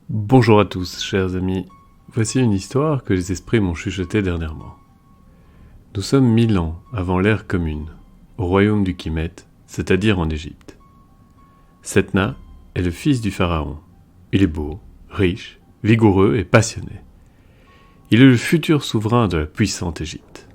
Bonjour à tous, chers amis. Voici une histoire que les esprits m'ont chuchotée dernièrement. Nous sommes 1000 ans avant l'ère commune, au royaume du Kemet, c'est-à-dire en Égypte. Setna est le fils du pharaon. Il est beau, riche, vigoureux et passionné. Il est le futur souverain de la puissante Égypte.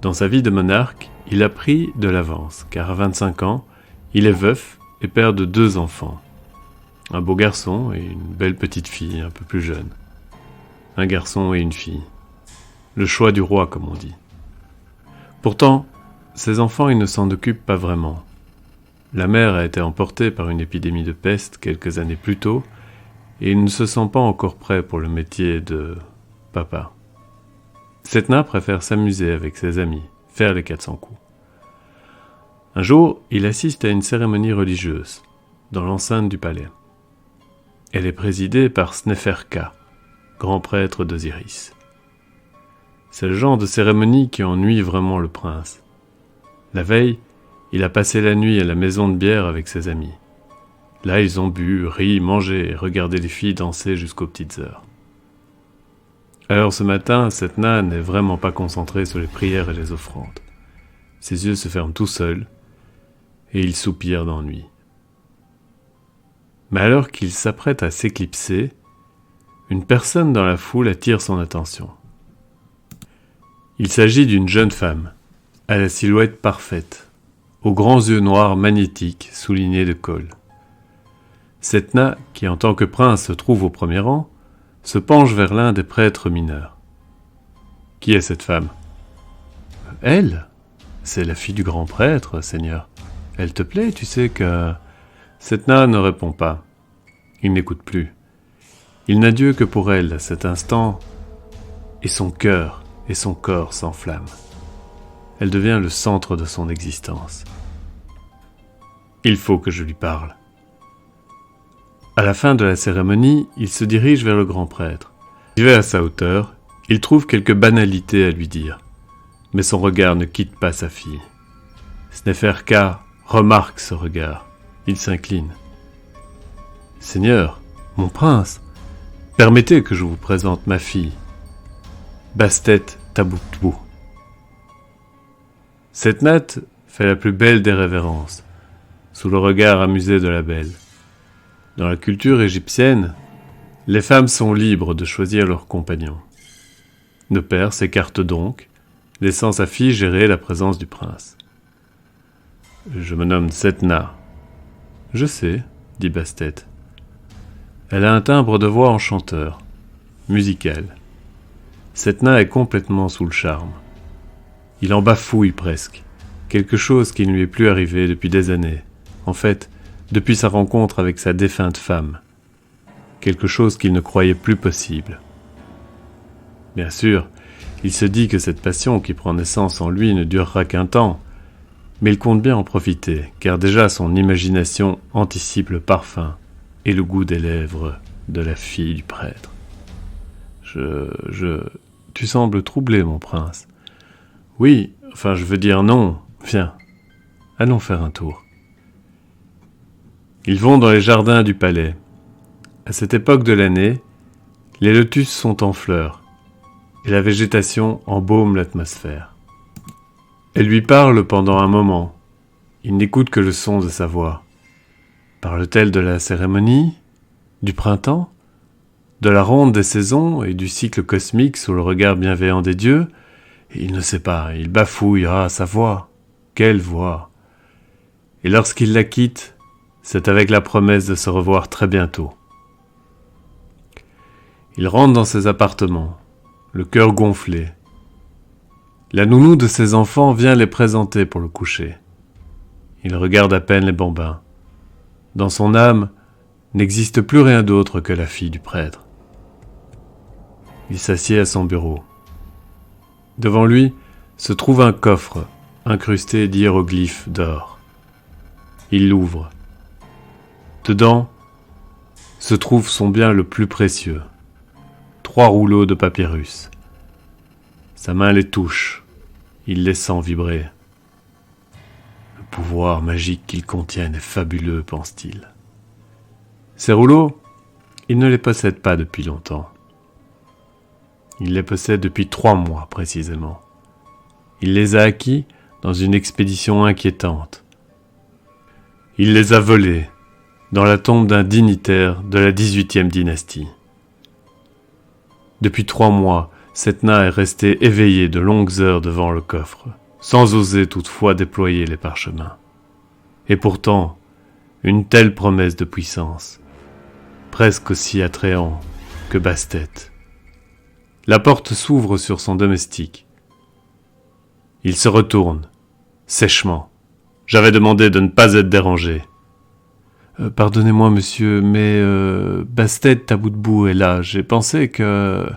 Dans sa vie de monarque, il a pris de l'avance, car à 25 ans, il est veuf et père de 2 enfants. Un beau garçon et une belle petite fille un peu plus jeune. Un garçon et une fille. Le choix du roi, comme on dit. Pourtant, ces enfants, ils ne s'en occupent pas vraiment. La mère a été emportée par une épidémie de peste quelques années plus tôt, et il ne se sent pas encore prêt pour le métier de papa. Setna préfère s'amuser avec ses amis, faire les 400 coups. Un jour, il assiste à une cérémonie religieuse, dans l'enceinte du palais. Elle est présidée par Sneferka, grand prêtre d'Osiris. C'est le genre de cérémonie qui ennuie vraiment le prince. La veille, il a passé la nuit à la maison de bière avec ses amis. Là, ils ont bu, ri, mangé et regardé les filles danser jusqu'aux petites heures. Alors ce matin, Setna n'est vraiment pas concentré sur les prières et les offrandes. Ses yeux se ferment tout seuls et il soupire d'ennui. Mais alors qu'il s'apprête à s'éclipser, une personne dans la foule attire son attention. Il s'agit d'une jeune femme, à la silhouette parfaite, aux grands yeux noirs magnétiques soulignés de colle. Setna, qui en tant que prince se trouve au premier rang, se penche vers l'un des prêtres mineurs. « Qui est cette femme ?»« Elle ? C'est la fille du grand prêtre, Seigneur. Elle te plaît, tu sais que... » Setna ne répond pas. Il n'écoute plus. Il n'a Dieu que pour elle à cet instant, et son cœur et son corps s'enflamment. Elle devient le centre de son existence. Il faut que je lui parle. À la fin de la cérémonie, il se dirige vers le grand prêtre. Arrivé à sa hauteur, il trouve quelques banalités à lui dire, mais son regard ne quitte pas sa fille. Sneferka remarque ce regard. Il s'incline. « Seigneur, mon prince, permettez que je vous présente ma fille, Bastet Tabuktu. » Setna fait la plus belle des révérences, sous le regard amusé de la belle. Dans la culture égyptienne, les femmes sont libres de choisir leur compagnon. Le père s'écarte donc, laissant sa fille gérer la présence du prince. « Je me nomme Setna. »« Je sais, » dit Bastet. Elle a un timbre de voix enchanteur, musical. Setna est complètement sous le charme. Il en bafouille presque, quelque chose qui ne lui est plus arrivé depuis des années. En fait, depuis sa rencontre avec sa défunte femme. Quelque chose qu'il ne croyait plus possible. Bien sûr, il se dit que cette passion qui prend naissance en lui ne durera qu'un temps, mais il compte bien en profiter, car déjà son imagination anticipe le parfum et le goût des lèvres de la fille du prêtre. Tu sembles troublé, mon prince. Oui, enfin, je veux dire non. Viens, allons faire un tour. Ils vont dans les jardins du palais. À cette époque de l'année, les lotus sont en fleurs, et la végétation embaume l'atmosphère. Elle lui parle pendant un moment. Il n'écoute que le son de sa voix. Parle-t-elle de la cérémonie, du printemps, de la ronde des saisons et du cycle cosmique sous le regard bienveillant des dieux? Il ne sait pas, il bafouille, sa voix, quelle voix! Et lorsqu'il la quitte, c'est avec la promesse de se revoir très bientôt. Il rentre dans ses appartements, le cœur gonflé. La nounou de ses enfants vient les présenter pour le coucher. Il regarde à peine les bambins. Dans son âme, n'existe plus rien d'autre que la fille du prêtre. Il s'assied à son bureau. Devant lui se trouve un coffre incrusté d'hiéroglyphes d'or. Il l'ouvre. Dedans se trouve son bien le plus précieux, 3 rouleaux de papyrus. Sa main les touche, il les sent vibrer. Le pouvoir magique qu'ils contiennent est fabuleux, pense-t-il. Ces rouleaux, Il ne les possède pas depuis longtemps. Il les possède depuis 3 mois précisément. Il les a acquis dans une expédition inquiétante. Il les a volés dans la tombe d'un dignitaire de la 18e dynastie. Depuis 3 mois, Setna est resté éveillé de longues heures devant le coffre, sans oser toutefois déployer les parchemins. Et pourtant, une telle promesse de puissance, presque aussi attrayant que Bastet. La porte s'ouvre sur son domestique. Il se retourne, sèchement. J'avais demandé de ne pas être dérangé. Pardonnez-moi, monsieur, mais Bastet Taboutbou est là. J'ai pensé que...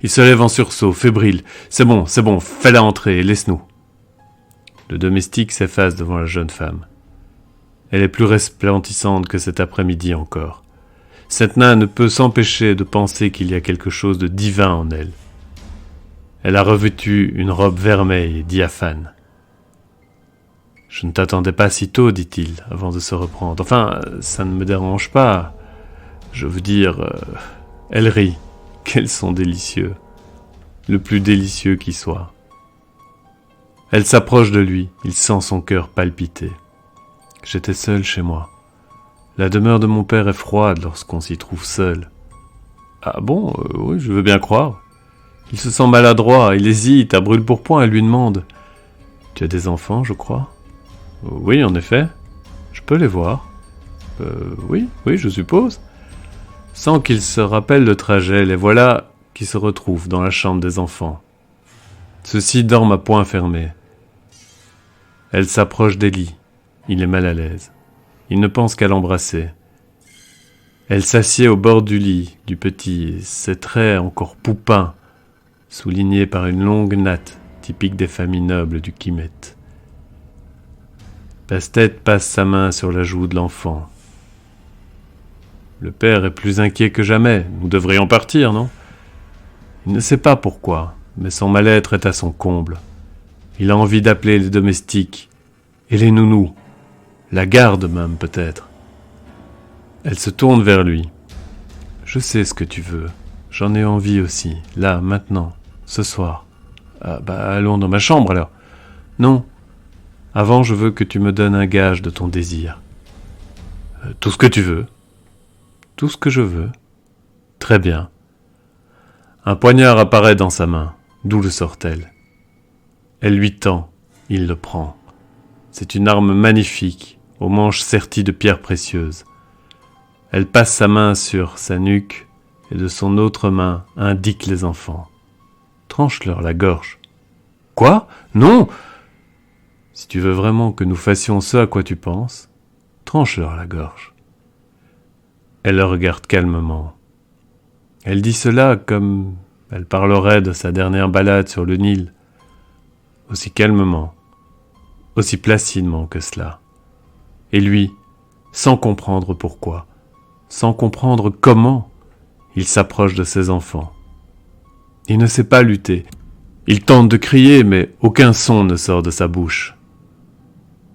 Il se lève en sursaut, fébrile. C'est bon, fais-la entrer et laisse-nous. Le domestique s'efface devant la jeune femme. Elle est plus resplendissante que cet après-midi encore. Setna ne peut s'empêcher de penser qu'il y a quelque chose de divin en elle. Elle a revêtu une robe vermeille et diaphane. « Je ne t'attendais pas si tôt, dit-il, avant de se reprendre. Enfin, ça ne me dérange pas. Je veux dire... Elle rit. Qu'elles sont délicieux. Le plus délicieux qui soit. Elle s'approche de lui. Il sent son cœur palpiter. J'étais seul chez moi. La demeure de mon père est froide lorsqu'on s'y trouve seul. Ah bon, oui, je veux bien croire. Il se sent maladroit, il hésite, à brûle-pourpoint, elle lui demande. Tu as des enfants, je crois ? Oui, en effet. Je peux les voir. Oui, je suppose. Sans qu'il se rappelle le trajet, les voilà qui se retrouvent dans la chambre des enfants. Ceux-ci dorment à poings fermés. Elle s'approche d'Ellie. Il est mal à l'aise. Il ne pense qu'à l'embrasser. Elle s'assied au bord du lit du petit, ses traits encore poupins, soulignés par une longue natte typique des familles nobles du Kimet. Bastet passe sa main sur la joue de l'enfant. Le père est plus inquiet que jamais. Nous devrions partir, non ? Il ne sait pas pourquoi, mais son mal-être est à son comble. Il a envie d'appeler les domestiques et les nounous. La garde même, peut-être. Elle se tourne vers lui. « Je sais ce que tu veux. J'en ai envie aussi. Là, maintenant. Ce soir. Ah, allons dans ma chambre, alors. Non. Avant, je veux que tu me donnes un gage de ton désir. Tout ce que tu veux. Tout ce que je veux. Très bien. » Un poignard apparaît dans sa main. D'où le sort-elle ? Elle lui tend. Il le prend. C'est une arme magnifique, aux manches serties de pierres précieuses. Elle passe sa main sur sa nuque et de son autre main indique les enfants. Tranche-leur la gorge. Quoi ? Non ! Si tu veux vraiment que nous fassions ce à quoi tu penses, tranche-leur la gorge. Elle le regarde calmement. Elle dit cela comme elle parlerait de sa dernière balade sur le Nil, aussi calmement, aussi placidement que cela. Et lui, sans comprendre pourquoi, sans comprendre comment, il s'approche de ses enfants. Il ne sait pas lutter. Il tente de crier, mais aucun son ne sort de sa bouche.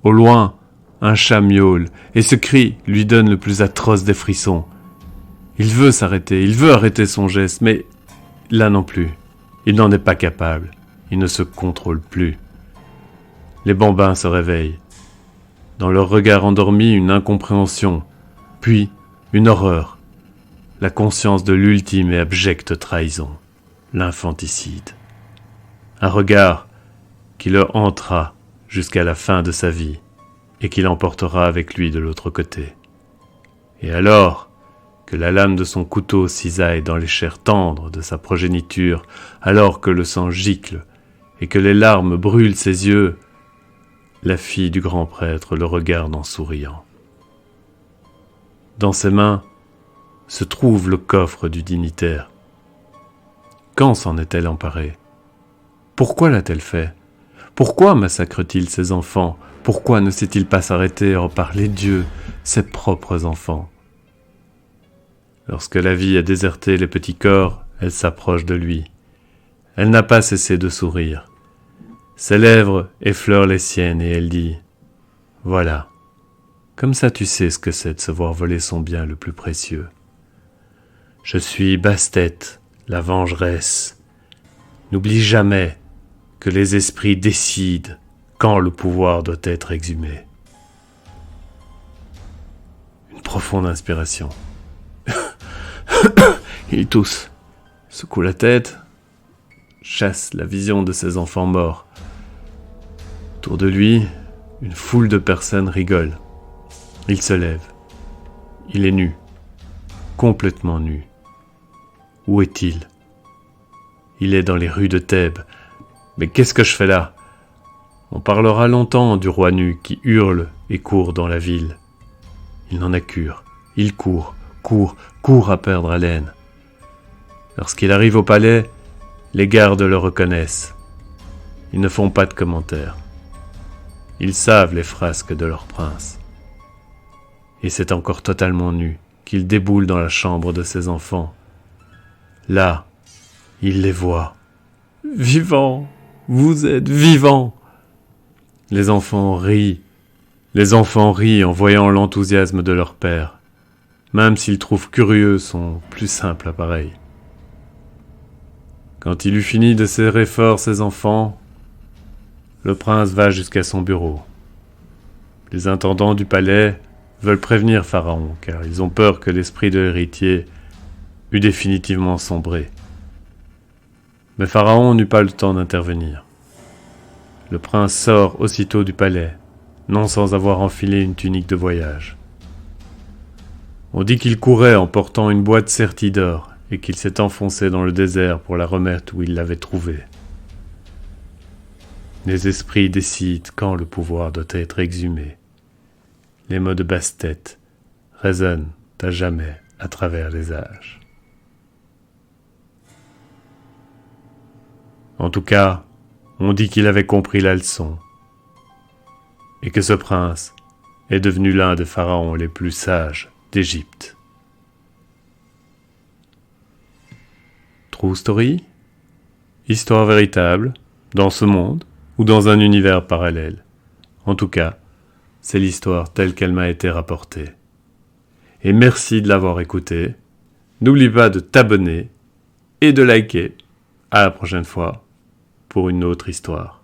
Au loin, un chat miaule, et ce cri lui donne le plus atroce des frissons. Il veut s'arrêter, il veut arrêter son geste, mais là non plus. Il n'en est pas capable. Il ne se contrôle plus. Les bambins se réveillent. Dans leur regard endormi, une incompréhension, puis une horreur, la conscience de l'ultime et abjecte trahison, l'infanticide. Un regard qui le hantera jusqu'à la fin de sa vie et qui l'emportera avec lui de l'autre côté. Et alors que la lame de son couteau cisaille dans les chairs tendres de sa progéniture, alors que le sang gicle et que les larmes brûlent ses yeux, la fille du grand prêtre le regarde en souriant. Dans ses mains se trouve le coffre du dignitaire. Quand s'en est-elle emparée ? Pourquoi l'a-t-elle fait ? Pourquoi massacre-t-il ses enfants ? Pourquoi ne sait-il pas s'arrêter par les dieux, ses propres enfants ? Lorsque la vie a déserté les petits corps, elle s'approche de lui. Elle n'a pas cessé de sourire. Ses lèvres effleurent les siennes et elle dit « Voilà, comme ça tu sais ce que c'est de se voir voler son bien le plus précieux. » Je suis Bastet, la vengeresse. N'oublie jamais que les esprits décident quand le pouvoir doit être exhumé. Une profonde inspiration. Il tousse, secoue la tête, chasse la vision de ses enfants morts. Autour de lui, une foule de personnes rigole. Il se lève. Il est nu, complètement nu. Où est-il ? Il est dans les rues de Thèbes. Mais qu'est-ce que je fais là ? On parlera longtemps du roi nu qui hurle et court dans la ville. Il n'en a cure. Il court à perdre haleine. Lorsqu'il arrive au palais, les gardes le reconnaissent. Ils ne font pas de commentaires. Ils savent les frasques de leur prince. Et c'est encore totalement nu qu'il déboule dans la chambre de ses enfants. Là, il les voit. Vivants, vous êtes vivants. Les enfants rient en voyant l'enthousiasme de leur père, même s'ils trouvent curieux son plus simple appareil. Quand il eut fini de serrer fort ses enfants, le prince va jusqu'à son bureau. Les intendants du palais veulent prévenir Pharaon, car ils ont peur que l'esprit de l'héritier eût définitivement sombré. Mais Pharaon n'eut pas le temps d'intervenir. Le prince sort aussitôt du palais, non sans avoir enfilé une tunique de voyage. On dit qu'il courait en portant une boîte sertie d'or et qu'il s'est enfoncé dans le désert pour la remettre où il l'avait trouvée. Les esprits décident quand le pouvoir doit être exhumé. Les mots de Bastet résonnent à jamais à travers les âges. En tout cas, on dit qu'il avait compris la leçon et que ce prince est devenu l'un des pharaons les plus sages d'Égypte. True Story ? Histoire véritable, dans ce monde ou dans un univers parallèle. En tout cas, c'est l'histoire telle qu'elle m'a été rapportée. Et merci de l'avoir écoutée. N'oublie pas de t'abonner et de liker. À la prochaine fois pour une autre histoire.